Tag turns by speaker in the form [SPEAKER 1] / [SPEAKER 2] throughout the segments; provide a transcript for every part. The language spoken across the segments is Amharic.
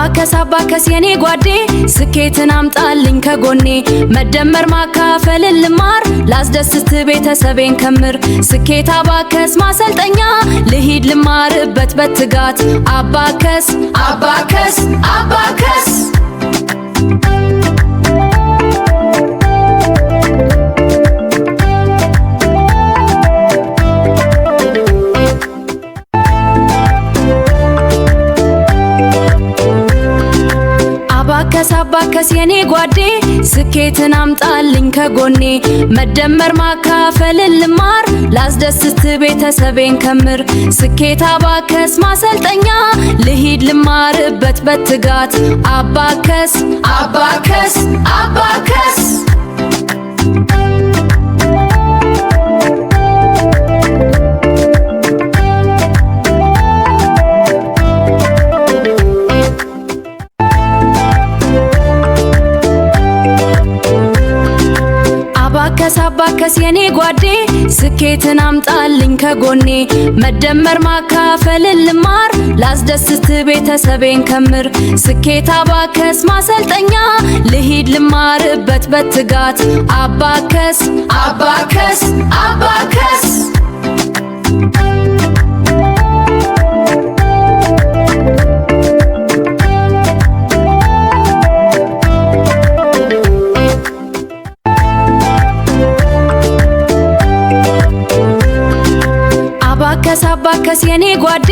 [SPEAKER 1] አባከስ የኔ ጓዴ ስኬትን አምጣልኝ ከጎኔ መደመር ማካፈል ልማር ላስደስት ቤተሰቤን ከምር ስኬት አባከስ ማሰልጠኛ ልሂድ ልማርበት በትጋት አባከስ አባከስ የኔ ጓዴ ስኬትን አምጣልኝ ከጎኔ መደመር ማካፈል ልማር ላስደስት ቤተሰቤን ከምር ስኬት አባከስ ማሰልጠኛ ልሂድ ልማርበት በትጋት አባከስ አባከስ የኔ ጓዴ ስኬትን አምጣልኝ ከጎኔ መደመር ማካፈል ልማር ላስደስት ቤተሰቤን ከምር ስኬት አባከስ ማሰልጠኛ ልሂድ ልማርበት በትጋት አባከስ አባከስ የኔ ጓዴ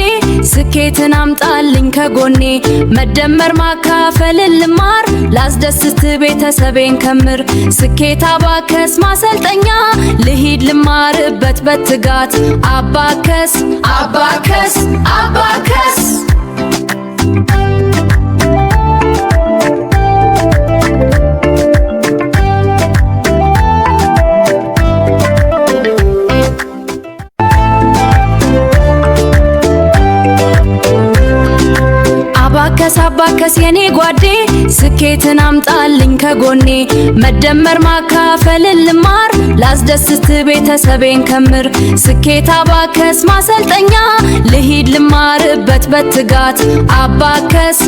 [SPEAKER 1] ስኬትን አምጣልኝ ከጎኔ መደመር ማካፈል ልማር ላስደስት ቤተሰቤን ከምር ስኬት አባከስ ማሰልጠኛ ልሂድ ልማርበት በትጋት አባከስ አባከስ የኔ ጓዴ ስኬትን አምጣልኝ ከጎኔ መደመር ማካፈል ልማር ላስደስት ቤተሰቤን ከምር ስኬት አባከስ ማሰልጠኛ ልሂድ ልማርበት በትጋት አባከስ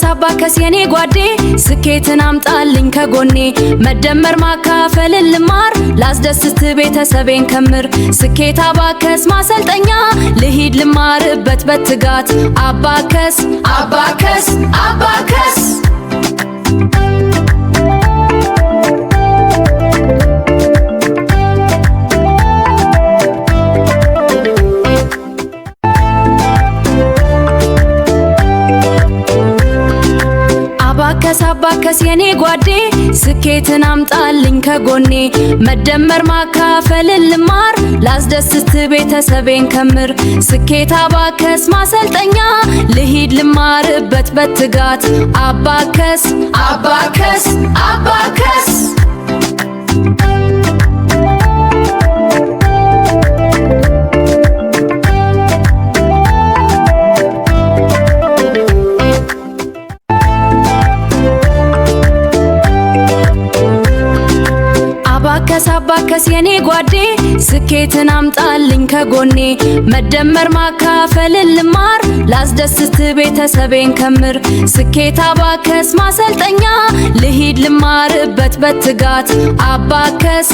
[SPEAKER 1] አባከስ የኔ ጓዴ ስኬትን አምጣልኝ ከጎኔ መደመር ማካፈል ልማር ላስደስት ቤተሰቤን ከምር ስኬት አባከስ ማሰልጠኛ ልሂድ ልማርበት በትጋት አባከስ አባከስ የኔ ጓዴ ስኬትን አምጣልኝ ከጎኔ መደመር ማካፈል ልማር ላስደስት ቤተሰቤን ከምር ስኬት አባከስ ማሰልጠኛ ልሂድ ልማርበት በትጋት አባከስ አባከስ የኔ ጓዴ ስኬትን አምጣልኝ ከጎኔ መደመር ማካፈል ልማር ላስደስት ቤተሰቤን ከምር ስኬት አባከስ ማሰልጠኛ ልሂድ ልማርበት በትጋት አባከስ